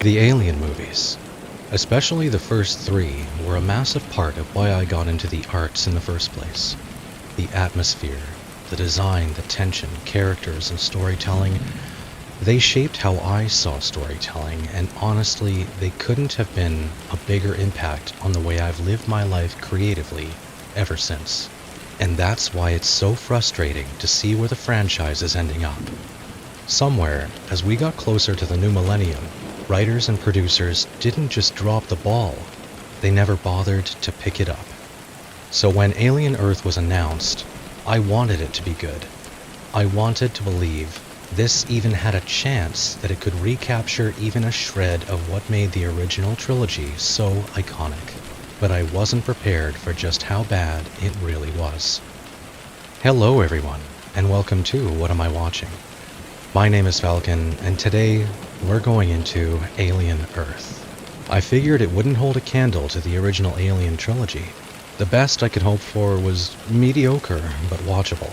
The Alien movies, especially the first three, were a massive part of why I got into the arts in the first place. The atmosphere, the design, the tension, characters, and storytelling, they shaped how I saw storytelling, and honestly, they couldn't have been a bigger impact on the way I've lived my life creatively ever since. And that's why it's so frustrating to see where the franchise is ending up. Somewhere, as we got closer to the new millennium, writers and producers didn't just drop the ball, they never bothered to pick it up. So when Alien Earth was announced, I wanted it to be good. I wanted to believe this even had a chance that it could recapture even a shred of what made the original trilogy so iconic. But I wasn't prepared for just how bad it really was. Hello everyone, and welcome to What Am I Watching? My name is Falcon, and today we're going into Alien Earth. I figured it wouldn't hold a candle to the original Alien trilogy. The best I could hope for was mediocre but watchable.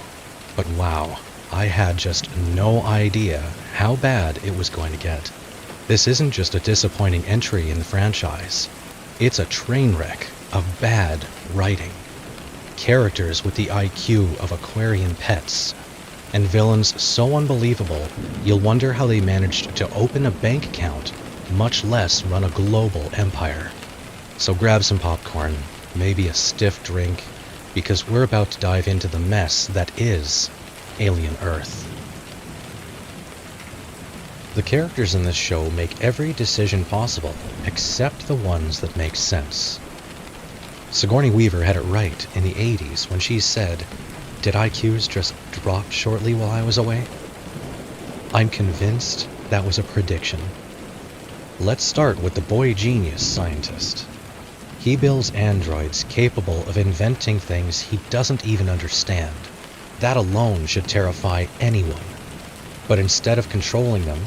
But wow, I had just no idea how bad it was going to get. This isn't just a disappointing entry in the franchise. It's a train wreck of bad writing. Characters with the IQ of aquarium pets. And villains so unbelievable, you'll wonder how they managed to open a bank account, much less run a global empire. So grab some popcorn, maybe a stiff drink, because we're about to dive into the mess that is Alien Earth. The characters in this show make every decision possible, except the ones that make sense. Sigourney Weaver had it right in the 80s when she said, "Did IQs just drop shortly while I was away?" I'm convinced that was a prediction. Let's start with the boy genius scientist. He builds androids capable of inventing things he doesn't even understand. That alone should terrify anyone. But instead of controlling them,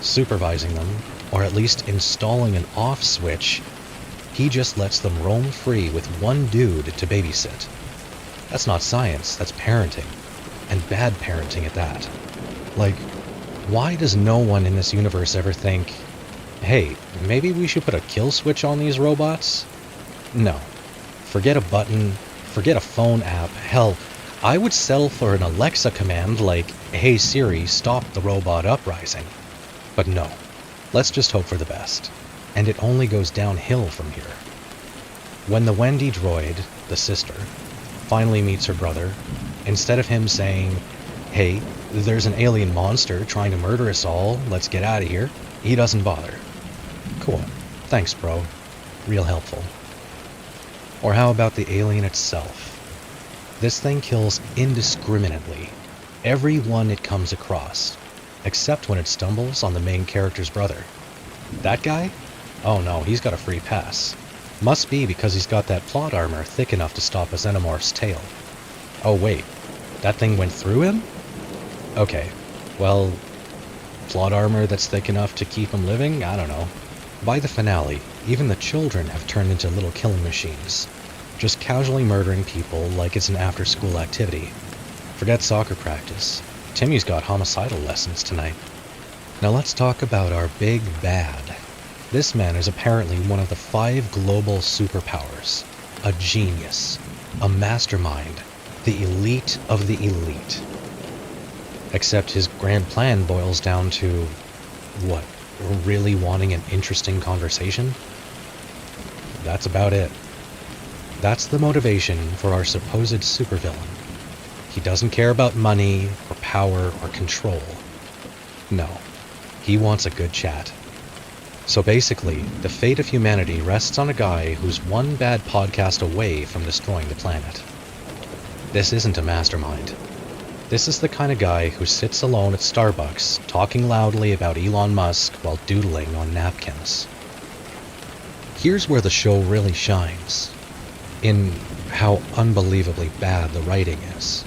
supervising them, or at least installing an off switch, he just lets them roam free with one dude to babysit. That's not science, that's parenting. And bad parenting at that. Like, why does no one in this universe ever think, hey, maybe we should put a kill switch on these robots? No. Forget a button, forget a phone app, hell, I would settle for an Alexa command like, "Hey Siri, stop the robot uprising." But no, let's just hope for the best. And it only goes downhill from here. When the Wendy droid, the sister, finally meets her brother, instead of him saying, "Hey, there's an alien monster trying to murder us all, let's get out of here," he doesn't bother. Cool, thanks bro, real helpful. Or how about the alien itself? This thing kills indiscriminately everyone it comes across, except when it stumbles on the main character's brother. That guy? Oh no, he's got a free pass. Must be because he's got that plot armor thick enough to stop a xenomorph's tail. Oh wait, that thing went through him? Okay, well, plot armor that's thick enough to keep him living? I don't know. By the finale, even the children have turned into little killing machines, just casually murdering people like it's an after-school activity. Forget soccer practice. Timmy's got homicidal lessons tonight. Now let's talk about our big bad. This man is apparently one of the 5 global superpowers. A genius. A mastermind. The elite of the elite. Except his grand plan boils down to, what, really wanting an interesting conversation? That's about it. That's the motivation for our supposed supervillain. He doesn't care about money, or power, or control. No, he wants a good chat. So basically, the fate of humanity rests on a guy who's one bad podcast away from destroying the planet. This isn't a mastermind. This is the kind of guy who sits alone at Starbucks, talking loudly about Elon Musk while doodling on napkins. Here's where the show really shines, in how unbelievably bad the writing is.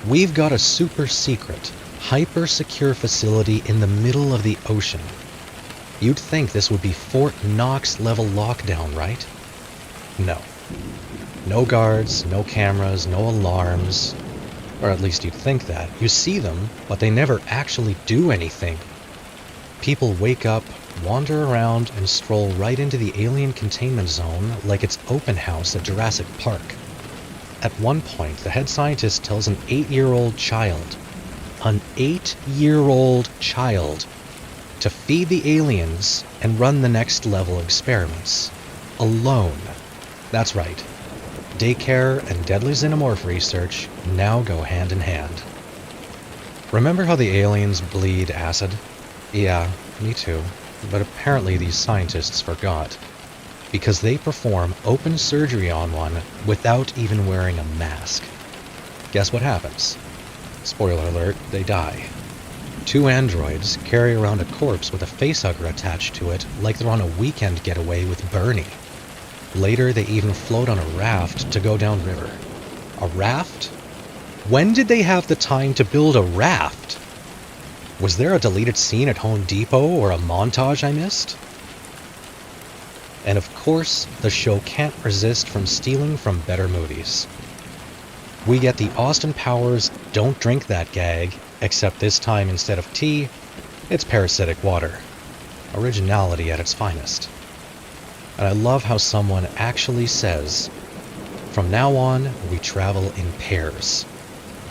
We've got a super secret, hyper secure facility in the middle of the ocean. You'd think this would be Fort Knox level lockdown, right? No. No guards, no cameras, no alarms. Or at least you'd think that. You see them, but they never actually do anything. People wake up, wander around and stroll right into the alien containment zone like it's open house at Jurassic Park. At one point, the head scientist tells an 8-year-old child, an 8-year-old child, to feed the aliens and run the next level experiments. Alone. That's right. Daycare and deadly xenomorph research now go hand in hand. Remember how the aliens bleed acid? Yeah, me too. But apparently these scientists forgot. Because they perform open surgery on one without even wearing a mask. Guess what happens? Spoiler alert, they die. 2 androids carry around a corpse with a facehugger attached to it like they're on a weekend getaway with Bernie. Later, they even float on a raft to go downriver. A raft? When did they have the time to build a raft? Was there a deleted scene at Home Depot or a montage I missed? And of course, the show can't resist from stealing from better movies. We get the Austin Powers "Don't Drink That" gag, except this time instead of tea, it's parasitic water. Originality at its finest. And I love how someone actually says, "From now on, we travel in pairs."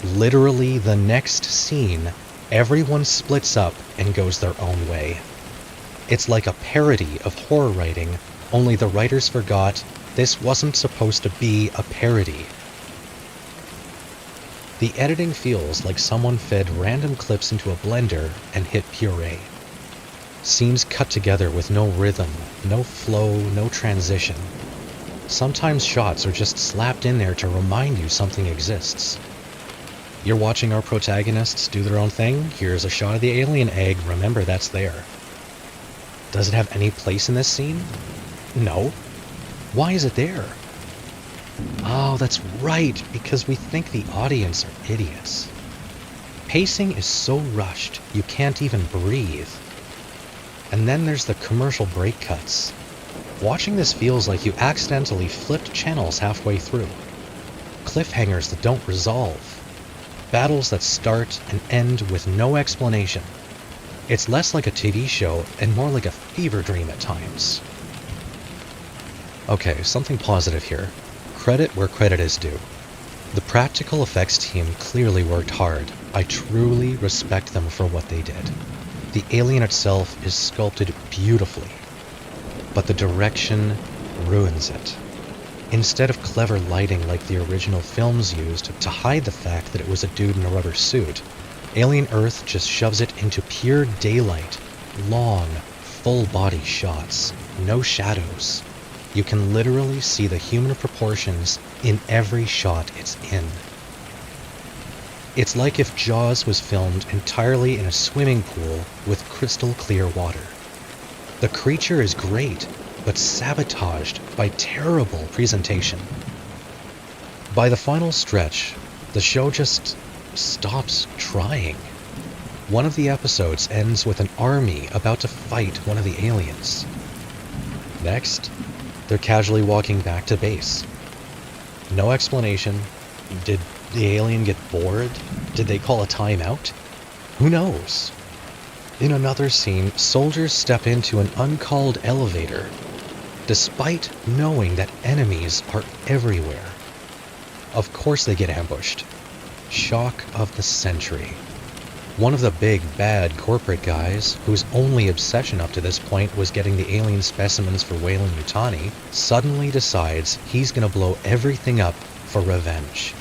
Literally the next scene, everyone splits up and goes their own way. It's like a parody of horror writing, only the writers forgot this wasn't supposed to be a parody. The editing feels like someone fed random clips into a blender and hit puree. Scenes cut together with no rhythm, no flow, no transition. Sometimes shots are just slapped in there to remind you something exists. You're watching our protagonists do their own thing, here's a shot of the alien egg, remember that's there. Does it have any place in this scene? No. Why is it there? Oh, that's right, because we think the audience are idiots. Pacing is so rushed, you can't even breathe. And then there's the commercial break cuts. Watching this feels like you accidentally flipped channels halfway through. Cliffhangers that don't resolve. Battles that start and end with no explanation. It's less like a TV show and more like a fever dream at times. Okay, something positive here. Credit where credit is due. The practical effects team clearly worked hard. I truly respect them for what they did. The alien itself is sculpted beautifully, but the direction ruins it. Instead of clever lighting like the original films used to hide the fact that it was a dude in a rubber suit, Alien Earth just shoves it into pure daylight, long, full-body shots, no shadows. You can literally see the human proportions in every shot it's in. It's like if Jaws was filmed entirely in a swimming pool with crystal clear water. The creature is great, but sabotaged by terrible presentation. By the final stretch, the show just stops trying. One of the episodes ends with an army about to fight one of the aliens. Next, they're casually walking back to base. No explanation. Did the alien get bored? Did they call a timeout? Who knows? In another scene, soldiers step into an uncalled elevator, despite knowing that enemies are everywhere. Of course they get ambushed. Shock of the century. One of the big, bad corporate guys, whose only obsession up to this point was getting the alien specimens for Weyland-Yutani, suddenly decides he's gonna blow everything up for revenge.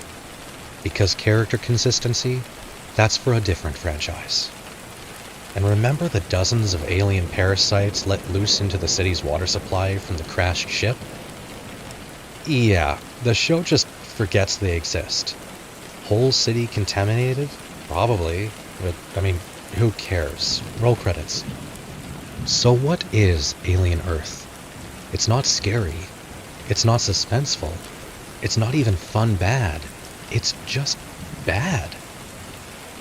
Because character consistency, that's for a different franchise. And remember the dozens of alien parasites let loose into the city's water supply from the crashed ship? Yeah, the show just forgets they exist. Whole city contaminated? Probably. But, I mean, who cares? Roll credits. So what is Alien Earth? It's not scary. It's not suspenseful. It's not even fun bad. It's just bad.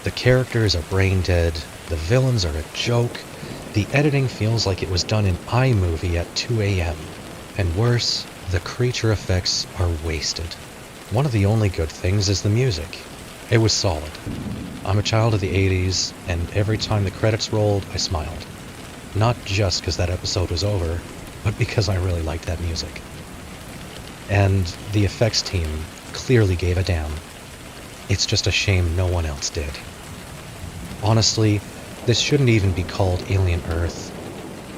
The characters are brain dead. The villains are a joke. The editing feels like it was done in iMovie at 2 a.m. And worse, the creature effects are wasted. One of the only good things is the music. It was solid. I'm a child of the 80s, and every time the credits rolled, I smiled. Not just because that episode was over, but because I really liked that music. And the effects team clearly gave a damn. It's just a shame no one else did. Honestly, this shouldn't even be called Alien Earth.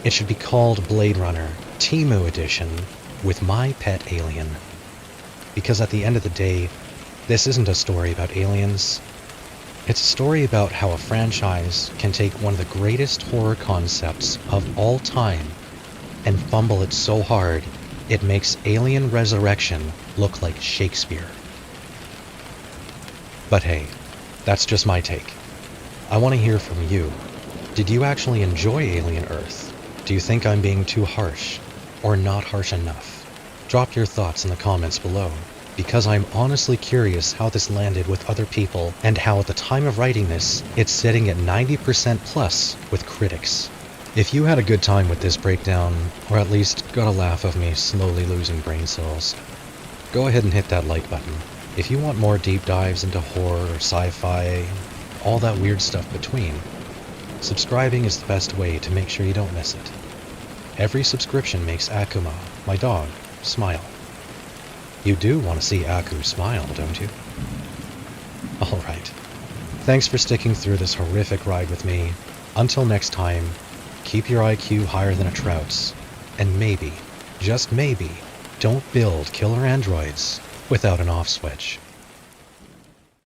It should be called Blade Runner Temu Edition with my pet alien. Because at the end of the day, this isn't a story about aliens. It's a story about how a franchise can take one of the greatest horror concepts of all time and fumble it so hard it makes Alien Resurrection look like Shakespeare. But hey, that's just my take. I want to hear from you. Did you actually enjoy Alien Earth? Do you think I'm being too harsh, or not harsh enough? Drop your thoughts in the comments below, because I'm honestly curious how this landed with other people, and how at the time of writing this, it's sitting at 90% plus with critics. If you had a good time with this breakdown, or at least got a laugh of me slowly losing brain cells, go ahead and hit that like button. If you want more deep dives into horror or sci-fi, all that weird stuff between, subscribing is the best way to make sure you don't miss it. Every subscription makes Akuma, my dog, smile. You do want to see Aku smile, don't you? Alright. Thanks for sticking through this horrific ride with me. Until next time, keep your IQ higher than a trout's, and maybe, just maybe, don't build killer androids without an off switch.